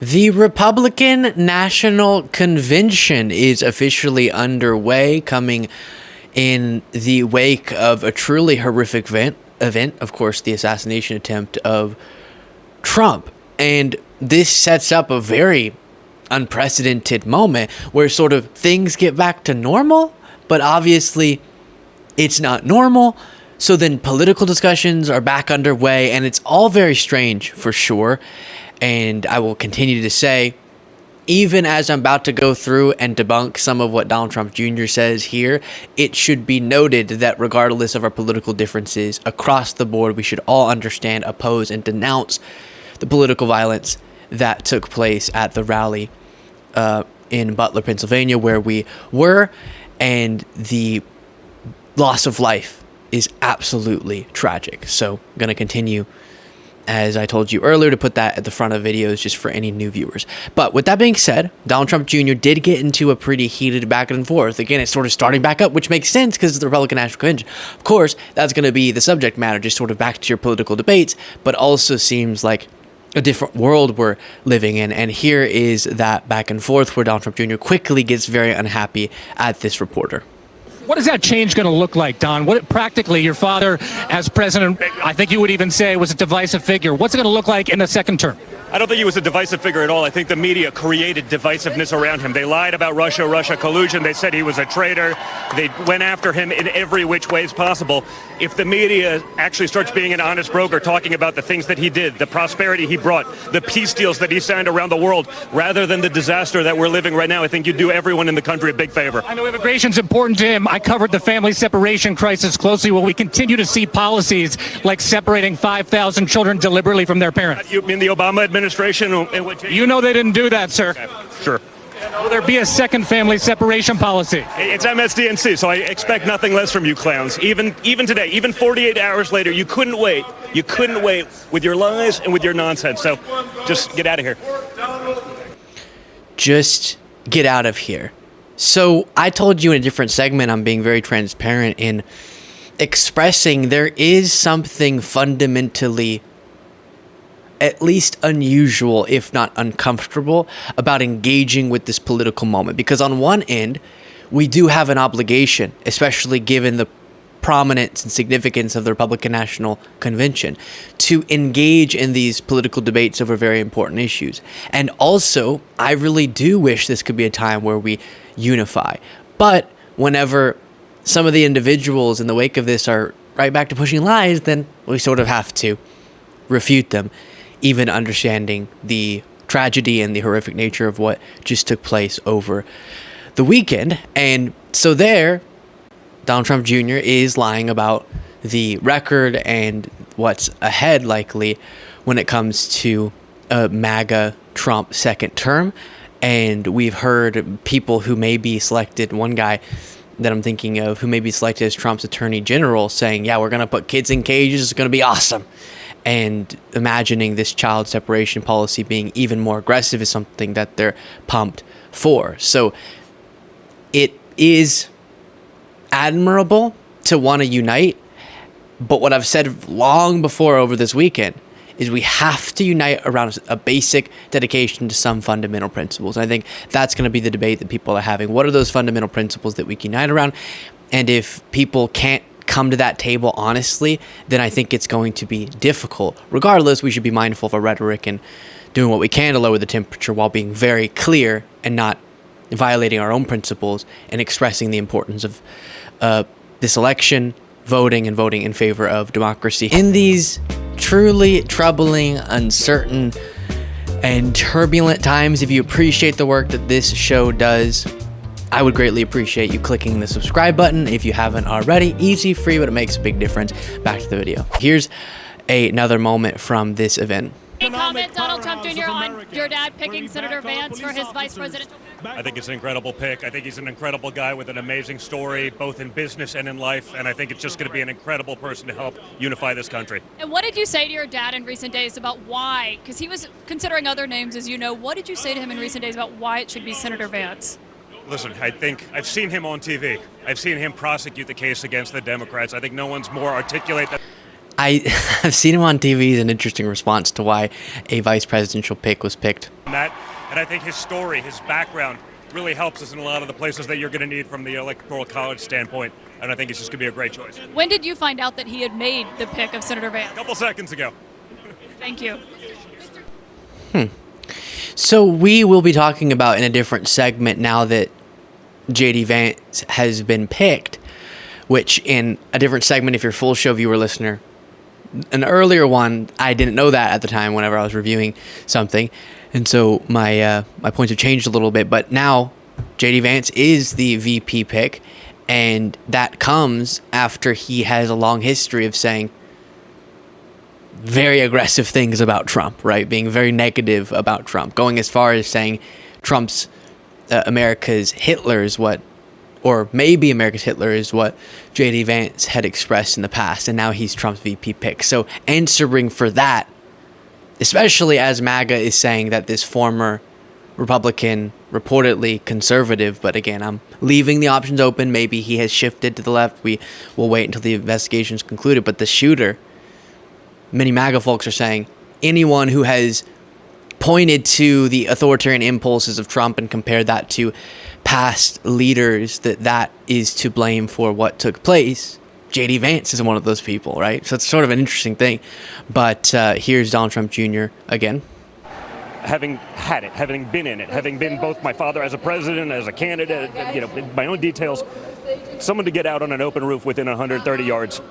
The Republican National Convention is officially underway, coming in the wake of a truly horrific event, of course, the assassination attempt of Trump. And this sets up a very unprecedented moment where sort of things get back to normal, but obviously it's not normal. So then political discussions are back underway, and it's all very strange for sure. And I will continue to say, even as I'm about to go through and debunk some of what Donald Trump Jr. says here, it should be noted that regardless of our political differences across the board, we should all understand, oppose, and denounce the political violence that took place at the rally in Butler, Pennsylvania, where we were, and the loss of life is absolutely tragic. So I'm going to continue, as I told you earlier, to put that at the front of videos just for any new viewers. But with that being said, Donald Trump Jr. did get into a pretty heated back and forth. Again, it's sort of starting back up, which makes sense because it's the Republican National Convention. Of course, that's going to be the subject matter, just sort of back to your political debates, but also seems like a different world we're living in. And here is that back and forth where Donald Trump Jr. quickly gets very unhappy at this reporter. What is that change going to look like, Don? What practically, your father as president, I think you would even say, was a divisive figure. What's it going to look like in the second term? I don't think he was a divisive figure at all. I think the media created divisiveness around him. They lied about Russia collusion. They said he was a traitor. They went after him in every which way possible. If the media actually starts being an honest broker, talking about the things that he did, the prosperity he brought, the peace deals that he signed around the world, rather than the disaster that we're living right now, I think you'd do everyone in the country a big favor. I know immigration's important to him. I covered the family separation crisis closely. Will we continue to see policies like separating 5,000 children deliberately from their parents? You mean the Obama administration? You know they didn't do that, sir. Okay, sure. Will there be a second family separation policy? It's MSDNC, so I expect nothing less from you clowns. Even today, even 48 hours later, you couldn't wait. You couldn't wait with your lies and with your nonsense. So just get out of here. Just get out of here. So I told you in a different segment, I'm being very transparent in expressing there is something fundamentally at least unusual, if not uncomfortable, about engaging with this political moment. Because on one end, we do have an obligation, especially given the prominence and significance of the Republican National Convention, to engage in these political debates over very important issues. And also, I really do wish this could be a time where we unify. But whenever some of the individuals in the wake of this are right back to pushing lies, then we sort of have to refute them, even understanding the tragedy and the horrific nature of what just took place over the weekend. And so there, Donald Trump Jr. is lying about the record and what's ahead likely when it comes to a MAGA Trump second term. And we've heard people who may be selected, one guy that I'm thinking of who may be selected as Trump's attorney general saying, yeah, we're going to put kids in cages, it's going to be awesome. And imagining this child separation policy being even more aggressive is something that they're pumped for. So it is admirable to want to unite. But what I've said long before over this weekend is we have to unite around a basic dedication to some fundamental principles. And I think that's going to be the debate that people are having. What are those fundamental principles that we can unite around? And if people can't come to that table honestly, then I think it's going to be difficult. Regardless, we should be mindful of our rhetoric and doing what we can to lower the temperature while being very clear and not violating our own principles and expressing the importance of this election, voting in favor of democracy. In these truly troubling, uncertain, and turbulent times, if you appreciate the work that this show does, I would greatly appreciate you clicking the subscribe button if you haven't already. Easy, free, but it makes a big difference. Back to the video. Here's another moment from this event. Any comment, Donald Trump Jr., on your dad picking Senator Vance for his vice presidential pick? I think it's an incredible pick. I think he's an incredible guy with an amazing story, both in business and in life. And I think it's just going to be an incredible person to help unify this country. And what did you say to your dad in recent days about why? Because he was considering other names, as you know. What did you say to him in recent days about why it should be Senator Vance? Listen, I think I've seen him on TV. I've seen him prosecute the case against the Democrats. I think no one's more articulate than I've seen him on TV as an interesting response to why a vice presidential pick was picked. And I think his story, his background, really helps us in a lot of the places that you're going to need from the Electoral College standpoint. And I think it's just going to be a great choice. When did you find out that he had made the pick of Senator Vance? A couple seconds ago. Thank you. So we will be talking about in a different segment now that JD Vance has been picked, which in a different segment, if you're a full show viewer listener, an earlier one, I didn't know that at the time whenever I was reviewing something. And so my points have changed a little bit, but now JD Vance is the VP pick, and that comes after he has a long history of saying very aggressive things about Trump, right? Being very negative about Trump, going as far as saying Trump's America's Hitler is what, or maybe America's Hitler is what JD Vance had expressed in the past, and now he's Trump's VP pick. So answering for that, especially as MAGA is saying that this former Republican, reportedly conservative, but again, I'm leaving the options open. Maybe he has shifted to the left. We will wait until the investigation is concluded. But the shooter, many MAGA folks are saying anyone who has pointed to the authoritarian impulses of Trump and compared that to past leaders, that is to blame for what took place. JD Vance is one of those people, right? So it's sort of an interesting thing. But here's Donald Trump Jr. again. Having had it, having been in it, having been both my father as a president, as a candidate, my own details, someone to get out on an open roof within 130 yards,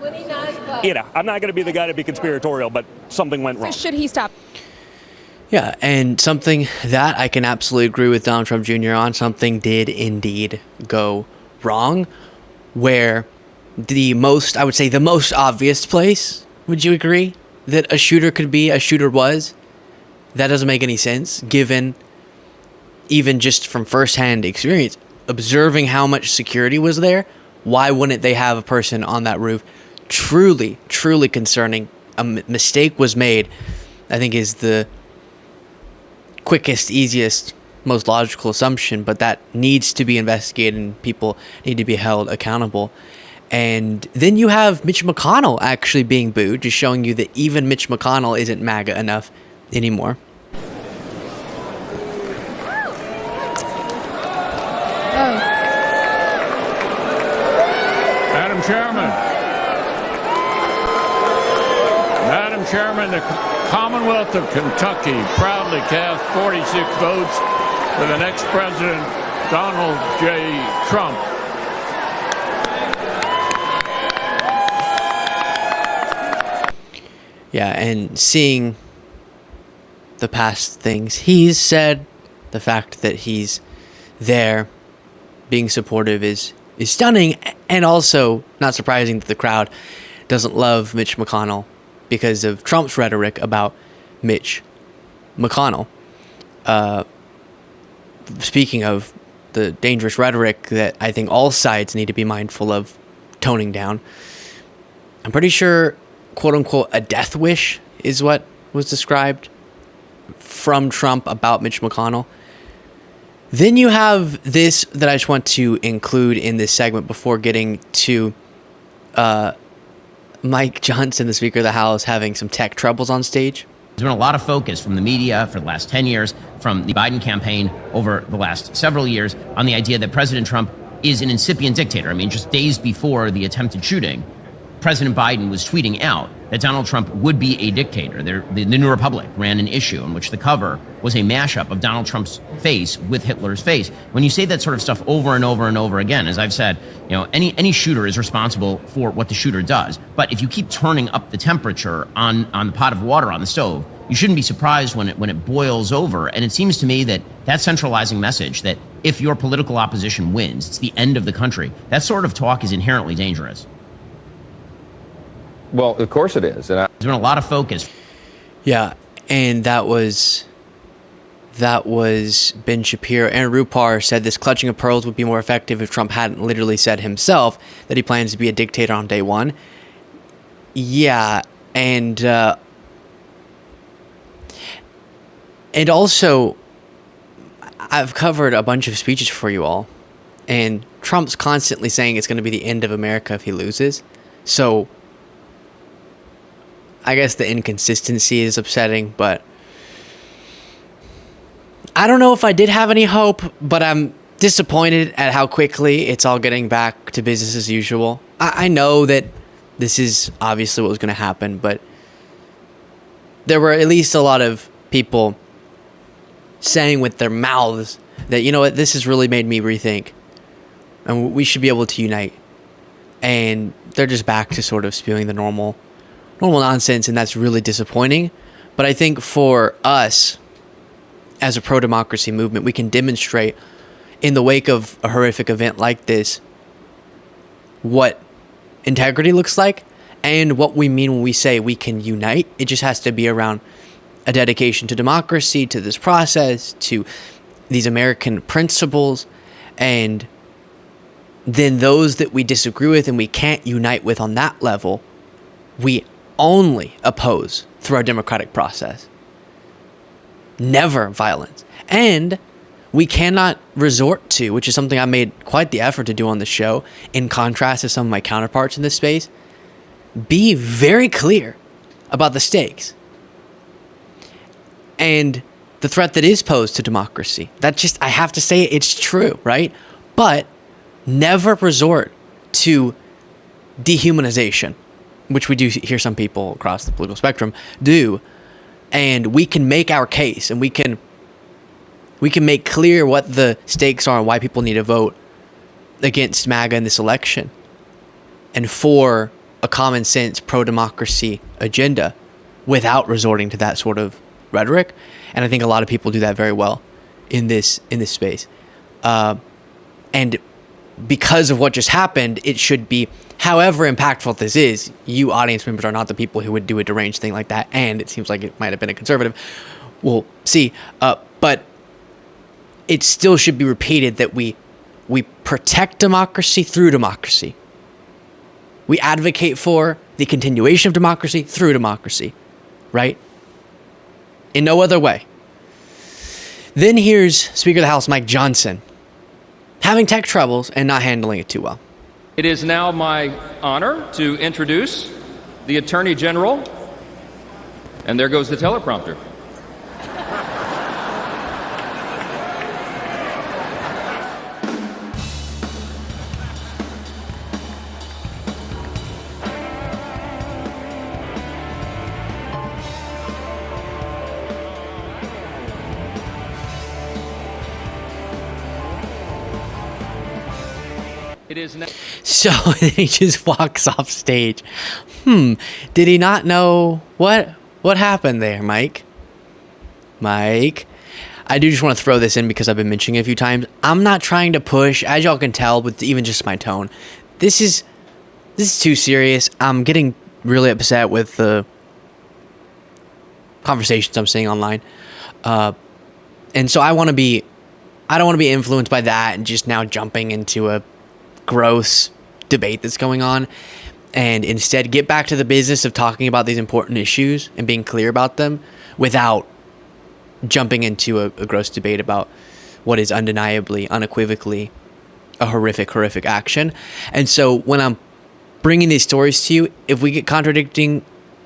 I'm not going to be the guy to be conspiratorial, but something went wrong. Should he stop? Yeah, and something that I can absolutely agree with Donald Trump Jr. on, something did indeed go wrong, where the most obvious place, would you agree, that a shooter could be, a shooter was? That doesn't make any sense, given even just from firsthand experience, observing how much security was there. Why wouldn't they have a person on that roof? Truly, truly concerning. A mistake was made, I think, is the quickest, easiest, most logical assumption, but that needs to be investigated and people need to be held accountable. And then you have Mitch McConnell actually being booed, just showing you that even Mitch McConnell isn't MAGA enough anymore. Madam Chairman, the Commonwealth of Kentucky proudly cast 46 votes for the next president, Donald J. Trump. Yeah, and seeing the past things he's said, the fact that he's there being supportive is stunning, and also not surprising that the crowd doesn't love Mitch McConnell because of Trump's rhetoric about Mitch McConnell. Speaking of the dangerous rhetoric that I think all sides need to be mindful of toning down, I'm pretty sure, quote unquote, a death wish is what was described from Trump about Mitch McConnell. Then you have this that I just want to include in this segment before getting to Mike Johnson, the Speaker of the House, having some tech troubles on stage. There's been a lot of focus from the media for the last 10 years, from the Biden campaign over the last several years, on the idea that President Trump is an incipient dictator. I mean, just days before the attempted shooting, President Biden was tweeting out that Donald Trump would be a dictator. The New Republic ran an issue in which the cover was a mashup of Donald Trump's face with Hitler's face. When you say that sort of stuff over and over and over again, as I've said, any shooter is responsible for what the shooter does. But if you keep turning up the temperature on the pot of water on the stove, you shouldn't be surprised when it boils over. And it seems to me that centralizing message that if your political opposition wins, it's the end of the country, that sort of talk is inherently dangerous. Well, of course it is. And There's been a lot of focus. Yeah, and that was Ben Shapiro. Aaron Rupar said this clutching of pearls would be more effective if Trump hadn't literally said himself that he plans to be a dictator on day one. Yeah, and also, I've covered a bunch of speeches for you all, and Trump's constantly saying it's going to be the end of America if he loses. So I guess the inconsistency is upsetting, but I don't know if I did have any hope, but I'm disappointed at how quickly it's all getting back to business as usual. I know that this is obviously what was going to happen, but there were at least a lot of people saying with their mouths that, you know what, this has really made me rethink, and we should be able to unite. And they're just back to sort of spewing the normal nonsense, and that's really disappointing. But I think for us, as a pro-democracy movement, we can demonstrate in the wake of a horrific event like this what integrity looks like and what we mean when we say we can unite. It just has to be around a dedication to democracy, to this process, to these American principles, and then those that we disagree with and we can't unite with on that level, we only oppose through our democratic process. Never violence. And we cannot resort to, which is something I made quite the effort to do on the show, in contrast to some of my counterparts in this space, be very clear about the stakes and the threat that is posed to democracy. That just, I have to say it's true, right? But never resort to dehumanization, which we do hear some people across the political spectrum do. And we can make our case, and we can make clear what the stakes are and why people need to vote against MAGA in this election and for a common sense pro-democracy agenda without resorting to that sort of rhetoric. And I think a lot of people do that very well in this space. And because of what just happened, it should be, however impactful this is, you audience members are not the people who would do a deranged thing like that. And it seems like it might have been a conservative. We'll see. But it still should be repeated that we protect democracy through democracy. We advocate for the continuation of democracy through democracy, right? In no other way. Then here's Speaker of the House Mike Johnson having tech troubles and not handling it too well. It is now my honor to introduce the Attorney General, and there goes the teleprompter. It is now. So he just walks off stage. Did he not know what happened there, Mike? Mike, I do just want to throw this in because I've been mentioning it a few times. I'm not trying to push, as y'all can tell with even just my tone. This is too serious. I'm getting really upset with the conversations I'm seeing online. And so I don't want to be influenced by that and just now jumping into a gross debate that's going on, and instead get back to the business of talking about these important issues and being clear about them without jumping into a gross debate about what is undeniably, unequivocally a horrific action. And so when I'm bringing these stories to you, if we get contradicting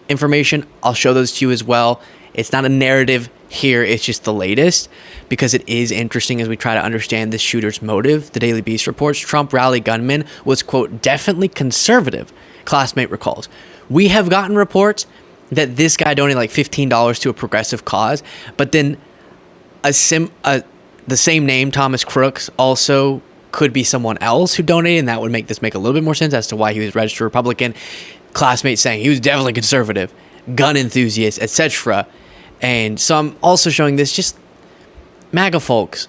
information, I'll show those to you as well. It's not a narrative here, it's just the latest, because it is interesting as we try to understand this shooter's motive. The Daily Beast reports Trump rally gunman was, quote, definitely conservative, classmate recalls. We have gotten reports that this guy donated like $15 to a progressive cause, but then the same name, Thomas Crooks, also could be someone else who donated, and that would make this make a little bit more sense as to why he was registered Republican. Classmates saying he was definitely conservative, gun enthusiast, etc. And so I'm also showing this, just MAGA folks,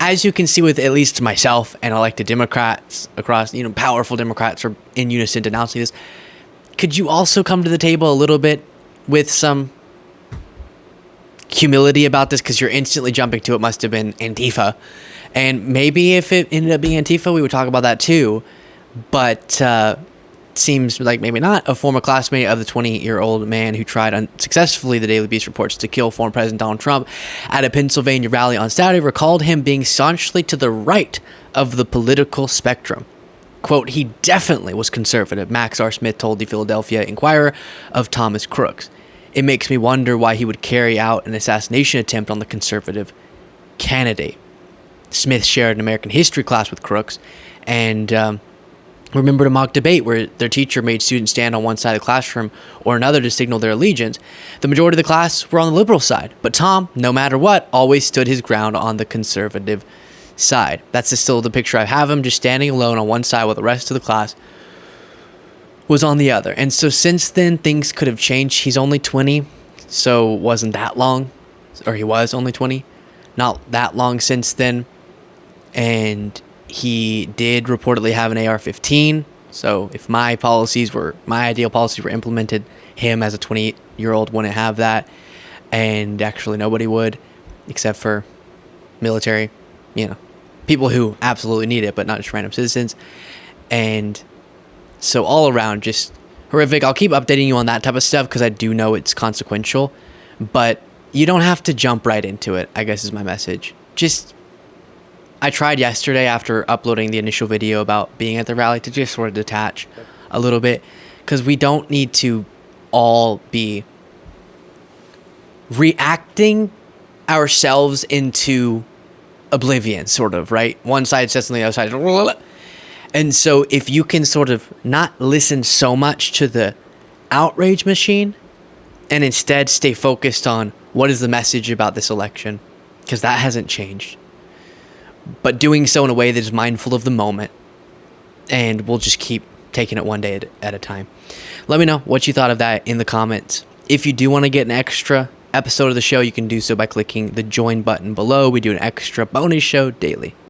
as you can see with at least myself and elected Democrats across, powerful Democrats are in unison denouncing this. Could you also come to the table a little bit with some humility about this? Because you're instantly jumping to it must have been Antifa. And maybe if it ended up being Antifa, we would talk about that too. But seems like maybe not. A former classmate of the 20-year-old man who tried unsuccessfully, the Daily Beast reports, to kill former President Donald Trump at a Pennsylvania rally on Saturday recalled him being staunchly to the right of the political spectrum. Quote, he definitely was conservative, Max R. Smith told the Philadelphia Inquirer of Thomas Crooks. It makes me wonder why he would carry out an assassination attempt on the conservative candidate. Smith shared an American history class with Crooks and remembered a mock debate where their teacher made students stand on one side of the classroom or another to signal their allegiance. The majority of the class were on the liberal side, but Tom, no matter what, always stood his ground on the conservative side. That's still the picture I have him, just standing alone on one side while the rest of the class was on the other. And so since then, things could have changed. He's only 20, so it wasn't that long, or he was only 20, not that long since then. And he did reportedly have an AR-15. So if my ideal policies were implemented, him as a 28-year-old wouldn't have that. And actually nobody would, except for military, people who absolutely need it, but not just random citizens. And so all around, just horrific. I'll keep updating you on that type of stuff because I do know it's consequential, but you don't have to jump right into it, I guess is my message. I tried yesterday after uploading the initial video about being at the rally to just sort of detach a little bit, because we don't need to all be reacting ourselves into oblivion, sort of, right? One side says something, the other side. And so if you can sort of not listen so much to the outrage machine and instead stay focused on what is the message about this election, because that hasn't changed, but doing so in a way that is mindful of the moment, and we'll just keep taking it one day at a time. Let me know what you thought of that in the comments. If you do want to get an extra episode of the show, you can do so by clicking the join button below. We do an extra bonus show daily.